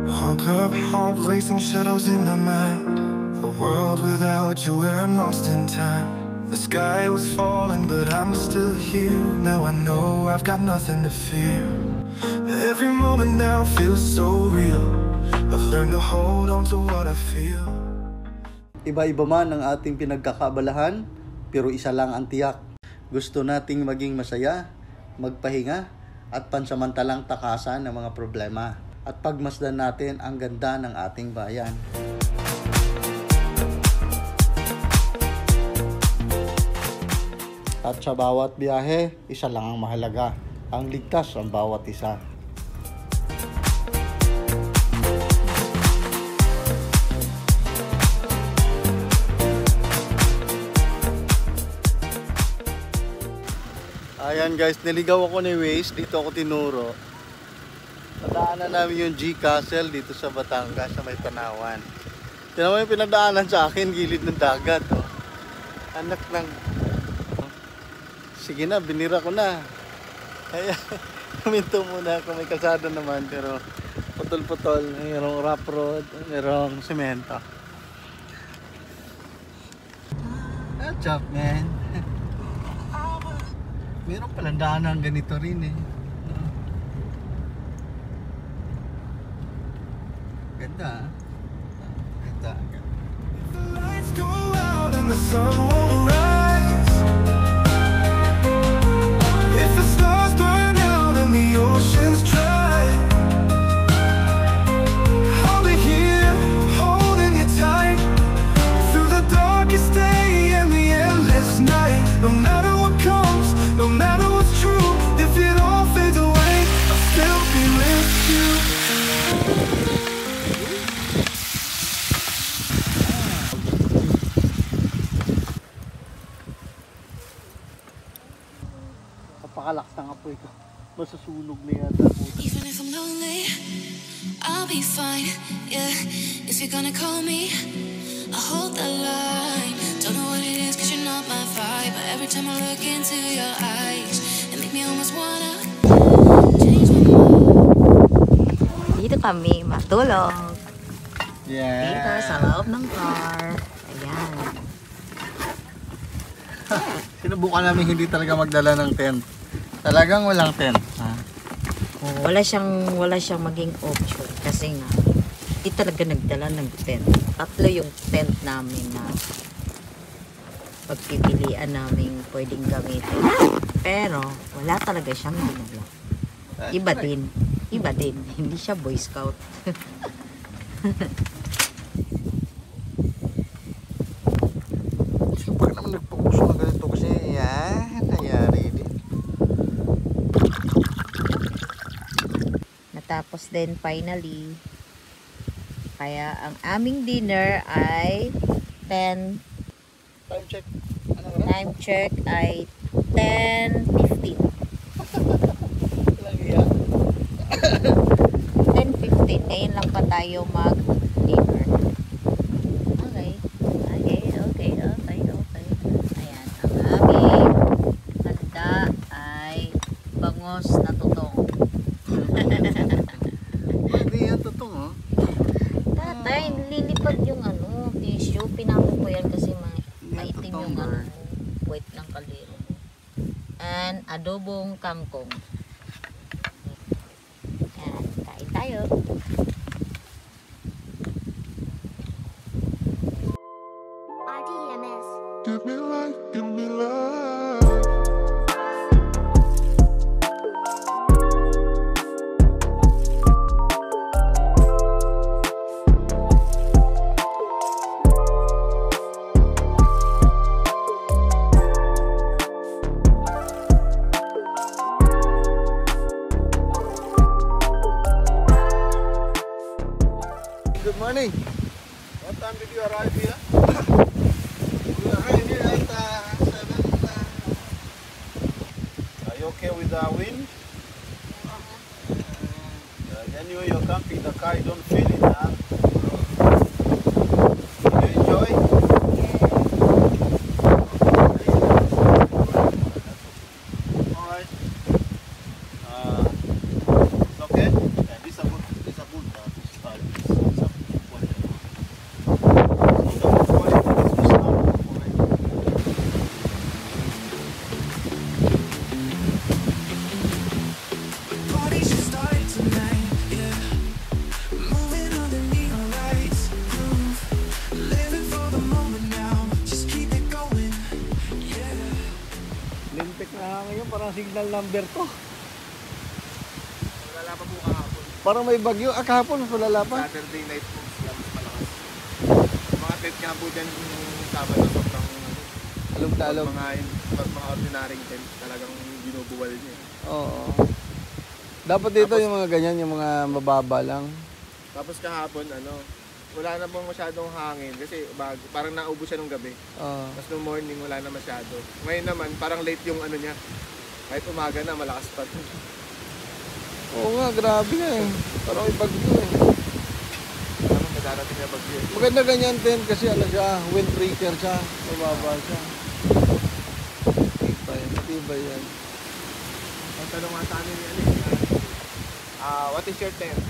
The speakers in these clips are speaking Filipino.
Woke up home, placing shadows in my mind. A world without you where I'm lost in time. The sky was falling, but I'm still here. Now I know I've got nothing to fear. Every moment now feels so real. I've learned to hold on to what I feel. Iba-iba man ang ating pinagkakaabalahan, pero isa lang ang tiyak. Gusto nating maging masaya, magpahinga, at pansamantalang takasan ng mga problema. At pagmasdan natin ang ganda ng ating bayan. At sa bawat biyahe, isa lang ang mahalaga. Ang ligtas ang bawat isa. Ayan guys, niligaw ako ni Waze. Dito ako tinuro. Nadaanan namin yung G Castle dito sa Batangas, sa may Tanawan. Tinan mo yung pinadaanan sa akin, gilid ng dagat. Oh. Anak ng... Sige na, binira ko na. Kaya, huminto muna ako. May kalsada naman, pero putol-putol. Mayroong rough road, mayroong semento. Good job, man. Meron palang daanan ganito rin eh. Ganda. Ganda. The lights go out and the sun won't rise. If the stars burn out and the oceans dry, I'll be here holding you tight through the darkest day and the endless night. No matter what comes, no matter what's true, if it all fades away, I'll still be with you. Napakalakas ng apoy ko. Masusunog na yata po. Even if I'm lonely, I'll be fine, yeah. If you're gonna call me, I'll hold the line. Don't know what it is, cause you're not my vibe, but every time I look into your eyes, it make me almost wanna change my mind. Dito kami matulog. Yeah. Dito sa loob ng car. Ayan. Sinubukan namin hindi talaga magdala ng tent. Talagang walang tent. Ha? Oh, wala siyang maging option kasi nga hindi talaga nagdala ng tent. Tatlo yung tent namin na pagpipilian namin pwedeng gamitin. Pero wala talaga siyang dinala. Iba din. Hindi siya Boy Scout. Siyempre naman nagpupuso na ganito kasi yan, nangyari din. Natapos din finally. Kaya ang aming dinner ay 10. Time check. Time check ay 10:15. Lang yan. 10:15. Ngayon lang pa tayo mag-dinner. Okay. Ayan. Ang aming handa ay bangos na tutong. Pwede yan totoo, oh. Tatay, nililipad yung tissue. Pinako ko yan kasi maitim yung puwet ng kaliro. And adobong kangkong. Ayan, kain tayo. RDMS. Give me life, give me love. Good morning. What time did you arrive here? We arrived here at 7. Are you okay with the wind? Anyway, you're camping the car, you don't feel it, huh? You enjoy? Alright. It's okay? Yeah, this is a good start. signal number to. Wala pa po kahapon. Parang may bagyo. Kahapon mas malala pa. Saturday night po sila mas malakas. Mga tent nga po dyan yung Sabado sobrang Alog na alog. mga ordinaryong tent talagang binubuwal niya. Oo. Dapat dito yung mga ganyan, yung mga mababa lang. Tapos kahapon wala na pong masyadong hangin kasi parang naubos siya nung gabi. Oo. Tapos nung morning wala na masyado. Ngayon naman parang late yung niya. Kahit umaga na malakas pa. Oo nga, grabe nga eh. Parang may bagyo eh. Parang madarating na bagyo. Maganda ganyan tent kasi siya, windbreaker siya. Mababa siya. Matibay yan. Ang tanong nga sa amin what is your tent?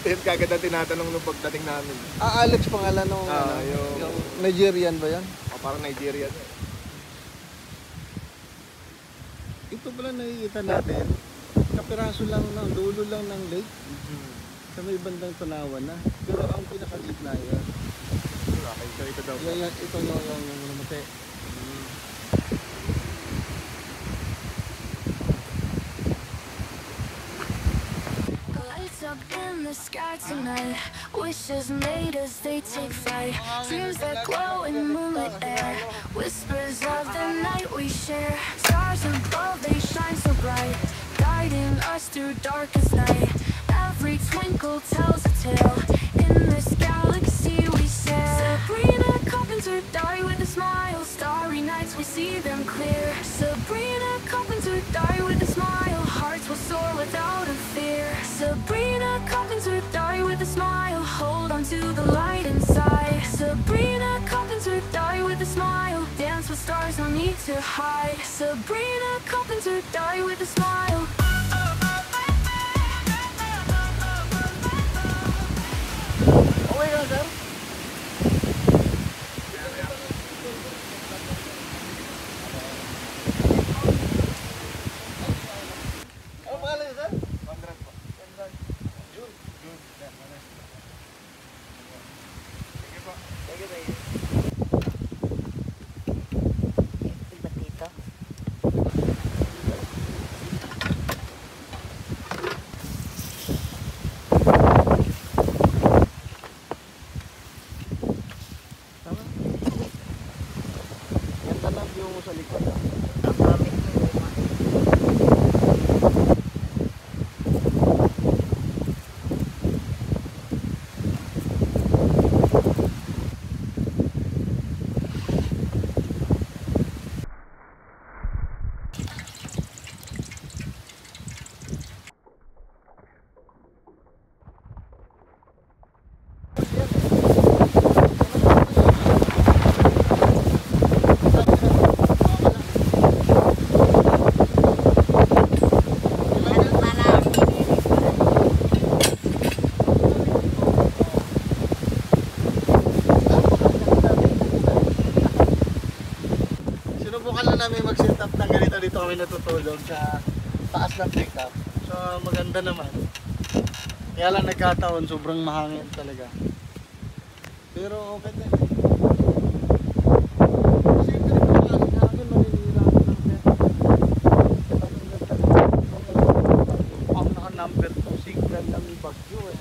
Tent kagad ang tinatanong nung pagdating namin. Alex pangalan nung yung Nigerian ba yan? Parang Nigerian. Ito pala nakikita natin. Kapiraso lang ng dulo lang ng lake. Sa may bandang Tanawan na. Pero ang pinakagitna yan. Okay, so ito daw. Ito yung namate. Lights up in the sky tonight. Wishes made as they take flight. Dreams that glow in moonlit air. Whispers of the night we share. Stars above, they shine so bright, guiding us through darkest night. Every twinkle tells a tale. In this galaxy we sail. Sabrina Carpenter died with a smile. Starry nights we see them clear. Sabrina Carpenter died with a smile. Hearts will soar without a fear. Sabrina Carpenter died with a smile. Hold on to the light inside. Sabrina Carpenter died with a smile. Dance with stars, no need to hide. Sabrina Carpenter died with a smile. Okay ka, sir? Ano pangalan niya, sir? Conrad po. June. Sige po. Thank you. Iba dito. Tama? Yan talag yung sa likod. Ang gamit mo luma. Sinubukan lang namin mag-set up ng ganito dito kami natutulog sa taas ng pickup. So maganda naman. Kaya lang nagkataon sobrang mahangin talaga. Pero okay din. Kasi ito rin pala sa akin maninira ako ng set. Ang naka-number 2 signal ng bagyo eh.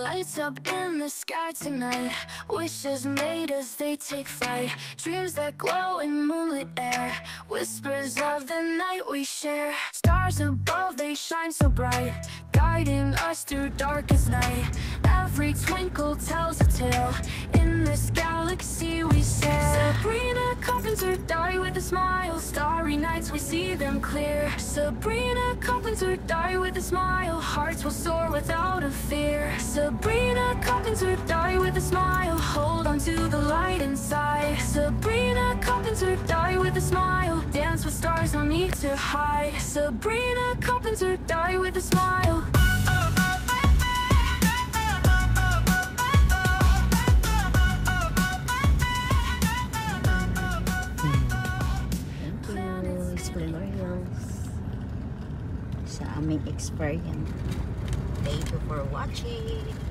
Lights up in the sky tonight. Wishes made as they take flight. Dreams that glow in moonlit air. Whispers of the night we share. Stars above, they shine so bright, guiding us through darkest night. Every twinkle tells a tale. In this galaxy we sail. Sabrina Carpenter died with a smile. Starry nights we see them clear. Sabrina Carpenter died with a smile. Hearts will soar without a fear. Sabrina Carpenter died with a smile. Hold on to the light inside. Sabrina Carpenter died with a smile. Dance with stars, no need to hide. Sabrina Carpenter died with a smile. Explorer Hills sa aming experience. Thank you for watching.